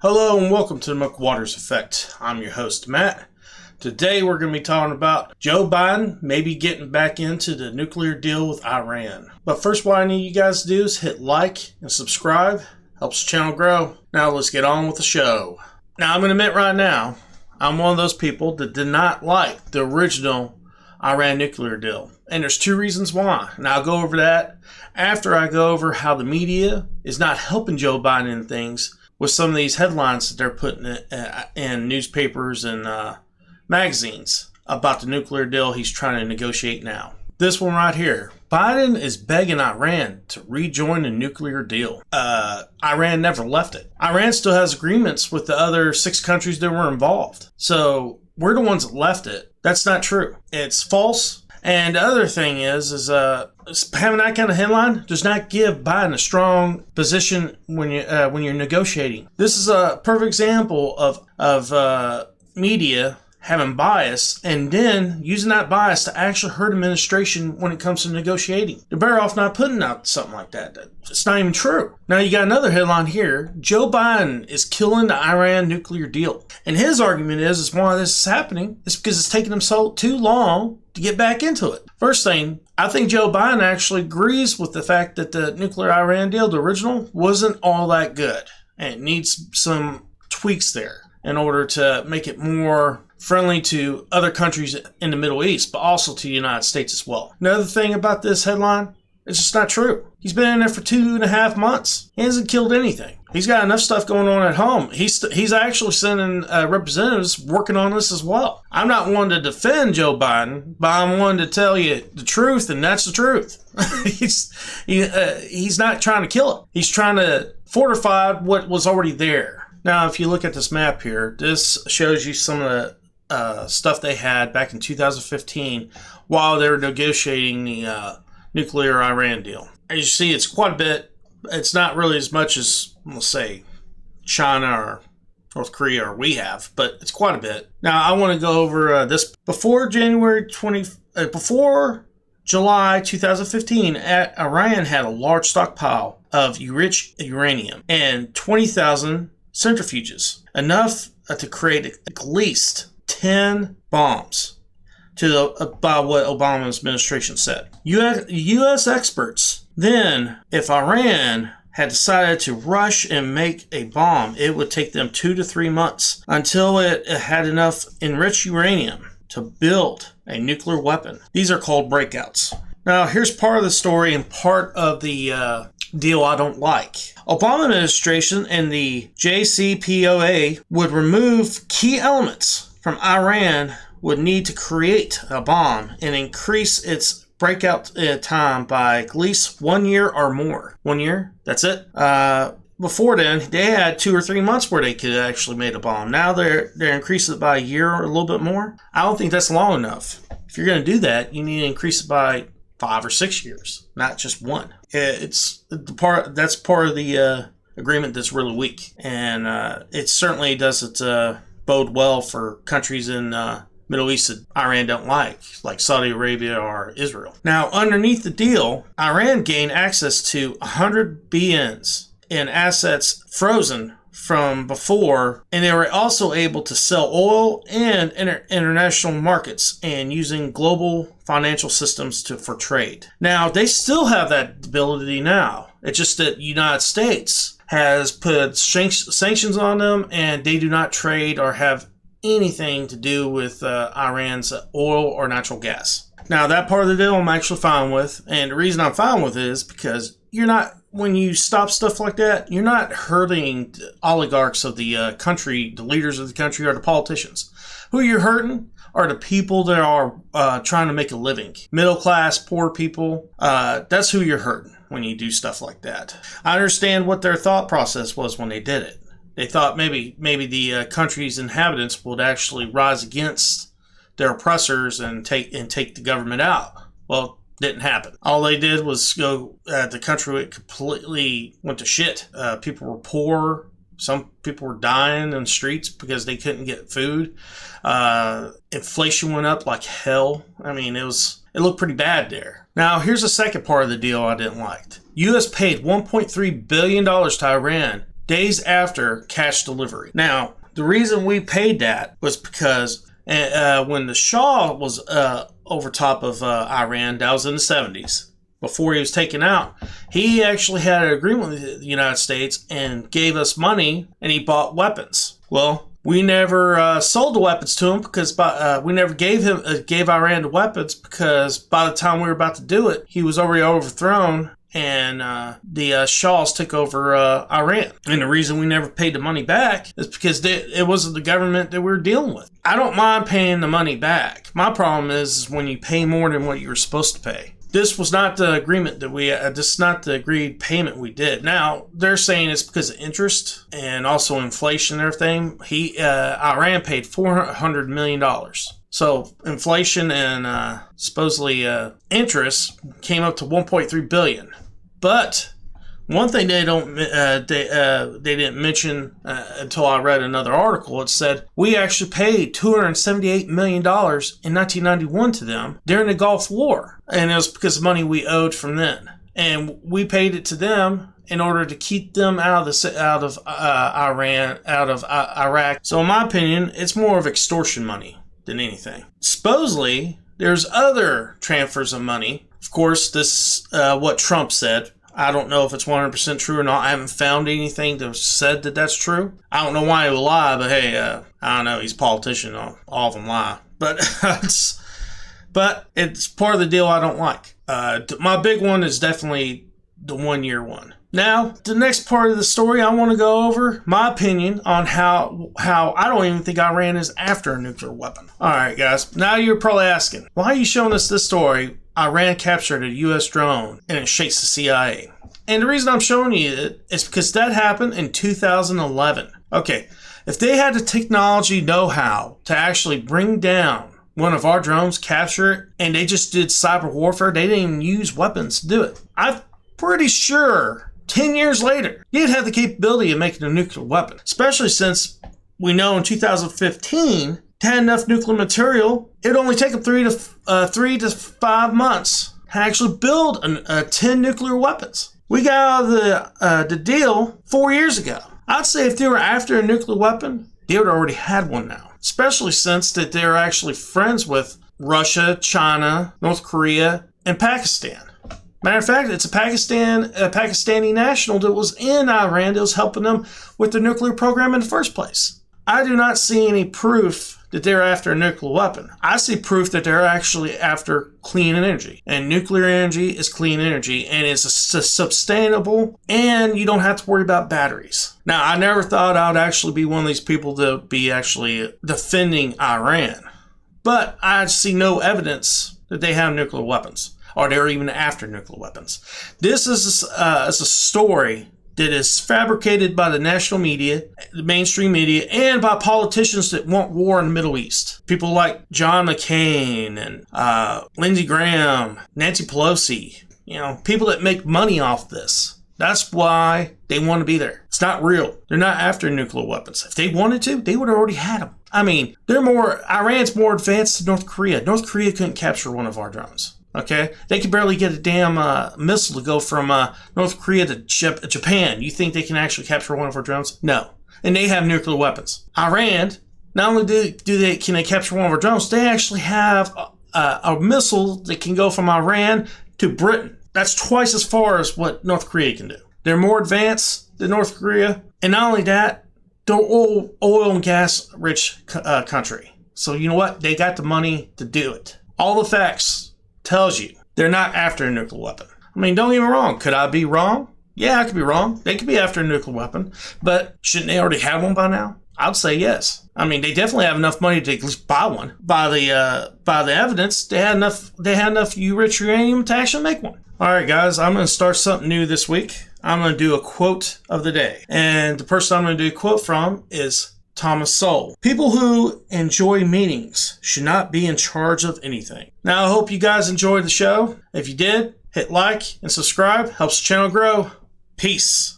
Hello and welcome to the Muck Waters Effect. I'm your host, Matt. Today we're going to be talking about Joe Biden maybe getting back into the nuclear deal with Iran. But first, what I need you guys to do is hit like and subscribe. Helps the channel grow. Now let's get on with the show. Now I'm going to admit right now, I'm one of those people that did not like the original Iran nuclear deal. And there's two reasons why. And I'll go over that after I go over how the media is not helping Joe Biden in things with some of these headlines that they're putting in newspapers and magazines about the nuclear deal he's trying to negotiate now. This one right here. Biden is begging Iran to rejoin the nuclear deal. Iran never left it. Iran still has agreements with the other 6 countries that were involved. So we're the ones that left it. That's not true. It's false. And the other thing is having that kind of headline does not give Biden a strong position when you're negotiating. This is a perfect example of media having bias and then using that bias to actually hurt administration when it comes to negotiating. They're better off not putting out something like that. It's not even true. Now you got another headline here. Joe Biden is killing the Iran nuclear deal. And his argument is why this is happening is because it's taking him so too long to get back into it. First thing, I think Joe Biden actually agrees with the fact that the nuclear Iran deal, the original, wasn't all that good. And it needs some tweaks there in order to make it more friendly to other countries in the Middle East, but also to the United States as well. Another thing about this headline, it's just not true. He's been in there for 2.5 months. He hasn't killed anything. He's got enough stuff going on at home. He's actually sending representatives working on this as well. I'm not one to defend Joe Biden, but I'm one to tell you the truth, and that's the truth. He's not trying to kill it. He's trying to fortify what was already there. Now, if you look at this map here, this shows you some of the stuff they had back in 2015 while they were negotiating the nuclear Iran deal. As you see, it's quite a bit. It's not really as much as, let's say, China or North Korea or we have, but it's quite a bit. Now, I want to go over this. Before July 2015, Iran had a large stockpile of enriched uranium and 20,000 centrifuges, enough to create at least 10 bombs, by what Obama's administration said. U.S. experts, then, if Iran had decided to rush and make a bomb, it would take them 2 to 3 months until it had enough enriched uranium to build a nuclear weapon. These are called breakouts. Now, here's part of the story and part of the deal I don't like. Obama administration and the JCPOA would remove key elements from Iran would need to create a bomb and increase its breakout time by at least 1 year or more. 1 year? That's it? Before then, they had 2 or 3 months where they could actually make a bomb. Now they're increasing it by a year or a little bit more. I don't think that's long enough. If you're going to do that, you need to increase it by 5 or 6 years, not just 1. That's part of the agreement that's really weak, and it certainly doesn't bode well for countries in Middle East that Iran don't like Saudi Arabia or Israel. Now, underneath the deal, Iran gained access to 100 BNs in assets frozen from before, and they were also able to sell oil in international markets and using global financial systems for trade. Now, they still have that ability now. It's just that the United States has put sanctions on them, and they do not trade or have anything to do with Iran's oil or natural gas. Now, that part of the deal I'm actually fine with, and the reason I'm fine with it is because when you stop stuff like that, you're not hurting the oligarchs of the country, the leaders of the country, or the politicians. Who you're hurting are the people that are trying to make a living. Middle class, poor people, that's who you're hurting when you do stuff like that. I understand what their thought process was when they did it. They thought maybe the country's inhabitants would actually rise against their oppressors and take the government out. Well, didn't happen. All they did was go. The country completely went to shit. People were poor. Some people were dying in the streets because they couldn't get food. Inflation went up like hell. I mean, it looked pretty bad there. Now, here's the second part of the deal I didn't like. U.S. paid $1.3 billion to Iran days after cash delivery. Now, the reason we paid that was because when the Shah was over top of Iran, that was in the 70s. Before he was taken out, he actually had an agreement with the United States and gave us money, and he bought weapons. Well, we never sold the weapons to him because we never gave Iran the weapons, because by the time we were about to do it, he was already overthrown, and the Shahs took over Iran. And the reason we never paid the money back is because it wasn't the government that we were dealing with. I don't mind paying the money back. My problem is when you pay more than what you were supposed to pay. This was not the agreement that this is not the agreed payment we did. Now, they're saying it's because of interest and also inflation and everything. Iran paid $400 million. So inflation and supposedly interest came up to $1.3 billion. But one thing they didn't mention until I read another article. It said we actually paid $278 million in 1991 to them during the Gulf War, and it was because of money we owed from then, and we paid it to them in order to keep them out of Iraq. So in my opinion, it's more of extortion money than anything. Supposedly, there's other transfers of money. Of course, this is what Trump said. I don't know if it's 100% true or not. I haven't found anything that said that that's true. I don't know why he would lie, but hey, I don't know. He's a politician. All of them lie. But it's part of the deal I don't like. My big one is definitely the 1 year one. Now, the next part of the story I want to go over, my opinion on how I don't even think Iran is after a nuclear weapon. All right, guys. Now you're probably asking, why are you showing us this story? Iran captured a U.S. drone and it shakes the CIA. And the reason I'm showing you it is because that happened in 2011. Okay, if they had the technology know-how to actually bring down one of our drones, capture it, and they just did cyber warfare, they didn't even use weapons to do it, I'm pretty sure 10 years later, you'd have the capability of making a nuclear weapon. Especially since we know in 2015, to have enough nuclear material, it would only take them 3 to 5 months to actually build 10 nuclear weapons. We got out of the deal 4 years ago. I'd say if they were after a nuclear weapon, they would have already had one now. Especially since that they're actually friends with Russia, China, North Korea, and Pakistan. Matter of fact, it's a Pakistani national that was in Iran that was helping them with the nuclear program in the first place. I do not see any proof that they're after a nuclear weapon. I see proof that they're actually after clean energy. And nuclear energy is clean energy, and it's sustainable, and you don't have to worry about batteries. Now, I never thought I'd actually be one of these people to be actually defending Iran. But I see no evidence that they have nuclear weapons, or they're even after nuclear weapons. This is a story that is fabricated by the national media, the mainstream media, and by politicians that want war in the Middle East. People like John McCain and Lindsey Graham, Nancy Pelosi, people that make money off this. That's why they want to be there. It's not real. They're not after nuclear weapons. If they wanted to, they would have already had them. I mean, Iran's more advanced than North Korea. North Korea couldn't capture one of our drones. Okay? They could barely get a damn missile to go from North Korea to Japan. You think they can actually capture one of our drones? No. And they have nuclear weapons. Iran, not only can they capture one of our drones, they actually have a missile that can go from Iran to Britain. That's twice as far as what North Korea can do. They're more advanced than North Korea. And not only that, they're oil and gas rich country. So you know what? They got the money to do it. All the facts tells you they're not after a nuclear weapon. I mean, don't get me wrong. Could I be wrong? Yeah, I could be wrong. They could be after a nuclear weapon. But shouldn't they already have one by now? I'd say yes. I mean, they definitely have enough money to at least buy one. By the evidence, they had enough rich uranium to actually make one. All right, guys, I'm going to start something new this week. I'm going to do a quote of the day. And the person I'm going to do a quote from is Thomas Sowell. People who enjoy meetings should not be in charge of anything. Now, I hope you guys enjoyed the show. If you did, hit like and subscribe. Helps the channel grow. Peace.